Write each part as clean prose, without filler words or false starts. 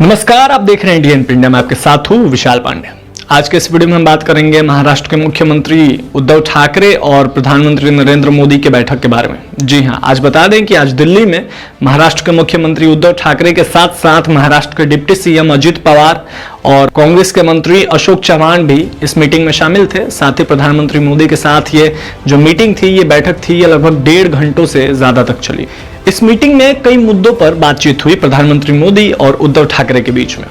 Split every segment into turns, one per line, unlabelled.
नमस्कार, आप देख रहे हैं इंडियन इंडिया में, आपके साथ हूँ विशाल पांडे। आज के इस वीडियो में हम बात करेंगे महाराष्ट्र के मुख्यमंत्री उद्धव ठाकरे और प्रधानमंत्री नरेंद्र मोदी के बैठक के बारे में। जी हां, आज बता दें कि आज दिल्ली में महाराष्ट्र के मुख्यमंत्री उद्धव ठाकरे के साथ साथ महाराष्ट्र के डिप्टी सीएम अजित पवार और कांग्रेस के मंत्री अशोक चव्हाण भी इस मीटिंग में शामिल थे। साथ ही प्रधानमंत्री मोदी के साथ ये जो मीटिंग थी, ये बैठक थी, ये लगभग 1.5 घंटों से ज्यादा तक चली। इस मीटिंग में कई मुद्दों पर बातचीत हुई प्रधानमंत्री मोदी और उद्धव ठाकरे के बीच में।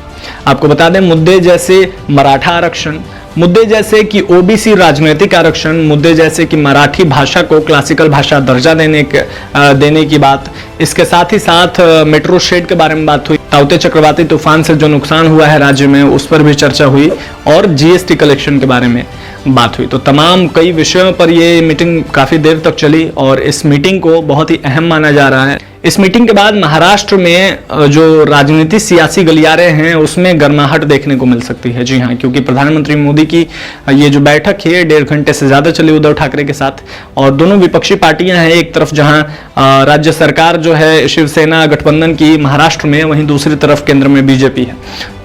आपको बता दें, मुद्दे जैसे मराठा आरक्षण, मुद्दे जैसे कि ओबीसी राजनीतिक आरक्षण, मुद्दे जैसे कि मराठी भाषा को क्लासिकल भाषा दर्जा देने की बात, इसके साथ ही साथ मेट्रो शेड के बारे में बात हुई, ताउते चक्रवाती तूफान से जो नुकसान हुआ है राज्य में उस पर भी चर्चा हुई और जीएसटी कलेक्शन के बारे में बात हुई। तो तमाम कई विषयों पर ये मीटिंग काफी देर तक चली और इस मीटिंग को बहुत ही अहम माना जा रहा है। इस मीटिंग के बाद महाराष्ट्र में जो राजनीति सियासी गलियारे हैं उसमें गर्माहट देखने को मिल सकती है। जी हाँ, क्योंकि प्रधानमंत्री मोदी की ये जो बैठक है 1.5 घंटे से ज्यादा चली उद्धव ठाकरे के साथ, और दोनों विपक्षी पार्टियां हैं, एक तरफ जहां राज्य सरकार जो है शिवसेना गठबंधन की महाराष्ट्र में, वहीं दूसरी तरफ केंद्र में बीजेपी है।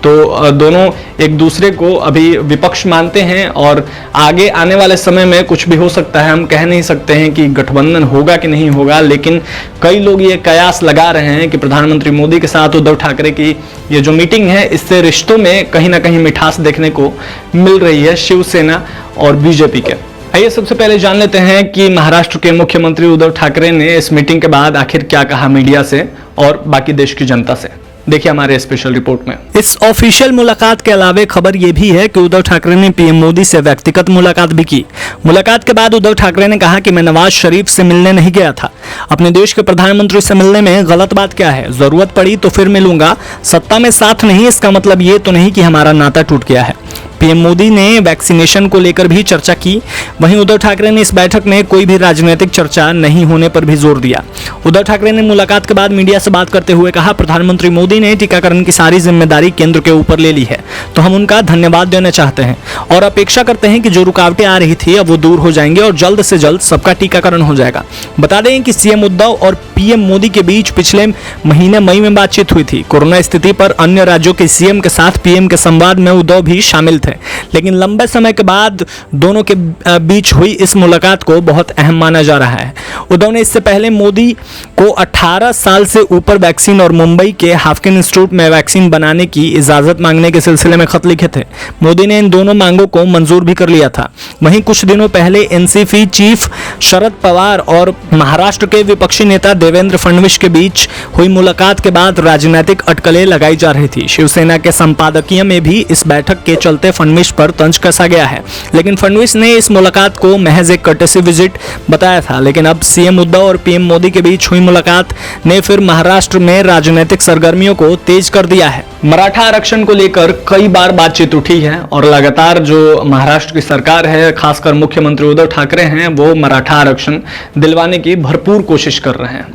तो दोनों एक दूसरे को अभी विपक्ष मानते हैं और आगे आने वाले समय में कुछ भी हो सकता है। हम कह नहीं सकते हैं कि गठबंधन होगा कि नहीं होगा, लेकिन कई लोग ये कयास लगा रहे हैं कि प्रधानमंत्री मोदी के साथ उद्धव ठाकरे की ये जो मीटिंग है, इससे रिश्तों में कहीं ना कहीं मिठास देखने को मिल रही है शिवसेना और बीजेपी के। आइए सबसे पहले जान लेते हैं कि महाराष्ट्र के मुख्यमंत्री उद्धव ठाकरे ने इस मीटिंग के बाद आखिर क्या कहा मीडिया से और बाकी देश की जनता से। देखिए हमारे स्पेशल रिपोर्ट में।
इस ऑफिशियल मुलाकात के अलावा खबर यह भी है कि उद्धव ठाकरे ने पीएम मोदी से व्यक्तिगत मुलाकात भी की। मुलाकात के बाद उद्धव ठाकरे ने कहा कि मैं नवाज शरीफ से मिलने नहीं गया था। अपने देश के प्रधानमंत्री से मिलने में गलत बात क्या है? जरूरत पड़ी तो फिर मिलूंगा, सत्ता में साथ नहीं, इसका मतलब ये तो नहीं कि हमारा नाता टूट गया है। पीएम मोदी ने वैक्सीनेशन को लेकर भी चर्चा की। वहीं उद्धव ठाकरे ने इस बैठक में कोई भी राजनीतिक चर्चा नहीं होने पर भी जोर दिया। उद्धव ठाकरे ने मुलाकात के बाद मीडिया से बात करते हुए कहा, प्रधानमंत्री मोदी ने टीकाकरण की सारी जिम्मेदारी केंद्र के ऊपर ले ली है, तो हम उनका धन्यवाद देना चाहते हैं और अपेक्षा करते हैं कि जो रुकावटें आ रही थी अब वो दूर हो जाएंगे और जल्द से जल्द सबका टीकाकरण हो जाएगा। बता दें कि सीएम उद्धव और पीएम मोदी के बीच पिछले महीने मई में बातचीत हुई थी। कोरोना स्थिति पर अन्य राज्यों के सीएम के साथ पीएम के संवाद में उद्धव भी शामिल थे, लेकिन लंबे समय के बाद दोनों के बीच हुई इस मुलाकात को बहुत अहम माना जा रहा है। उद्धव ने इससे पहले मोदी को 18 साल से ऊपर वैक्सीन और मुंबई के हाफकिन इंस्टीट्यूट में वैक्सीन बनाने की इजाजत मांगने के सिलसिले में खत लिखे थे। मोदी ने इन दोनों मांगों को मंजूर भी कर लिया था। वहीं कुछ दिनों पहले एनसीपी चीफ शरद पवार और महाराष्ट्र के विपक्षी नेता देवेंद्र फडणवीस के बीच हुई मुलाकात के बाद राजनीतिक अटकलें लगाई जा रही थी। शिवसेना के संपादकीय में भी इस बैठक के चलते फडणवीस पर तंज कसा गया है, लेकिन फडणवीस ने इस मुलाकात को महज एक कर्टेसी विजिट बताया था। लेकिन अब सीएम उद्धव और पीएम मोदी के बीच हुई मुलाकात ने फिर महाराष्ट्र में राजनीतिक सरगर्मियों को तेज कर दिया है।
मराठा आरक्षण को लेकर कई बार बातचीत उठी है और लगातार जो महाराष्ट्र की सरकार है, खासकर मुख्यमंत्री उद्धव ठाकरे हैं, वो मराठा आरक्षण दिलवाने की भरपूर कोशिश कर रहे हैं।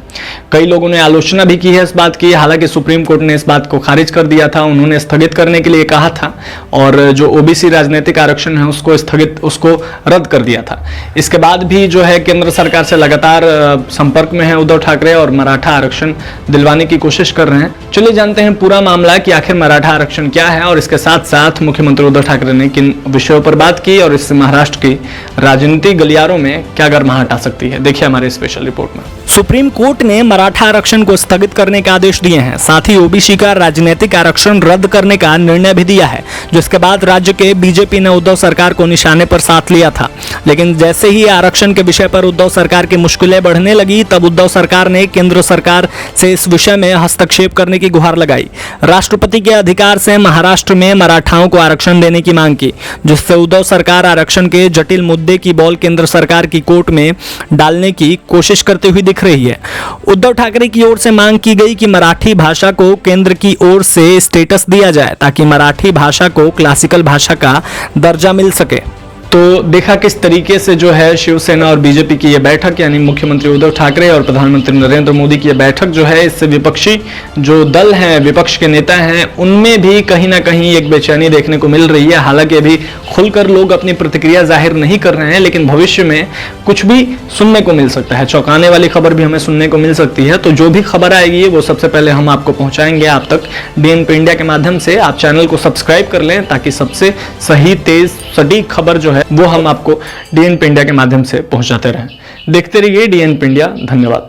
कई लोगों ने आलोचना भी की है इस बात की। हालांकि सुप्रीम कोर्ट ने इस बात को खारिज कर दिया था, उन्होंने स्थगित करने के लिए कहा था और जो ओबीसी राजनीतिक आरक्षण है उसको रद्द कर दिया था। इसके बाद भी जो है केंद्र सरकार से लगातार संपर्क में है उद्धव ठाकरे और मराठा आरक्षण दिलवाने की कोशिश कर रहे हैं। चलिए जानते हैं पूरा मामला कि आखिर मराठा आरक्षण क्या है और इसके साथ साथ मुख्यमंत्री उद्धव ठाकरे ने किन विषयों पर बात की और इससे महाराष्ट्र की राजनीतिक गलियारों में क्या गर्माहट आ सकती है। देखिए हमारे स्पेशल रिपोर्ट में।
सुप्रीम कोर्ट ने मराठा आरक्षण को स्थगित करने के आदेश दिए हैं। साथ ही ओबीसी का राजनीतिक आरक्षण रद्द करने का निर्णय भी दिया है, जिसके बाद राज्य के बीजेपी ने उद्धव सरकार को निशाने पर साथ लिया था। लेकिन जैसे ही आरक्षण के विषय पर उद्धव सरकार की मुश्किलें बढ़ने लगी, तब उद्धव सरकार ने केंद्र सरकार से इस विषय में हस्तक्षेप करने की गुहार लगाई। राष्ट्रपति के अधिकार से महाराष्ट्र में मराठाओं को आरक्षण देने की मांग की, जिससे उद्धव सरकार आरक्षण के जटिल मुद्दे की बॉल केंद्र सरकार की कोर्ट में डालने की कोशिश करते हुए दिख रही है। उद्धव ठाकरे की ओर से मांग की गई कि मराठी भाषा को केंद्र की ओर से स्टेटस दिया जाए ताकि मराठी भाषा को क्लासिकल भाषा का दर्जा मिल सके।
तो देखा किस तरीके से जो है शिवसेना और बीजेपी की ये बैठक, यानी मुख्यमंत्री उद्धव ठाकरे और प्रधानमंत्री नरेंद्र मोदी की ये बैठक जो है, इससे विपक्षी जो दल हैं, विपक्ष के नेता हैं, उनमें भी कहीं ना कहीं एक बेचैनी देखने को मिल रही है। हालांकि अभी खुलकर लोग अपनी प्रतिक्रिया जाहिर नहीं कर रहे हैं, लेकिन भविष्य में कुछ भी सुनने को मिल सकता है, चौंकाने वाली खबर भी हमें सुनने को मिल सकती है। तो जो भी खबर आएगी वो सबसे पहले हम आपको पहुंचाएंगे आप तक डीएनपी इंडिया के माध्यम से। आप चैनल को सब्सक्राइब कर लें ताकि सबसे सही, तेज, सटीक खबर जो है वो हम आपको डीएनपी इंडिया के माध्यम से पहुंचाते रहें। देखते रहिए डीएनपी इंडिया। धन्यवाद।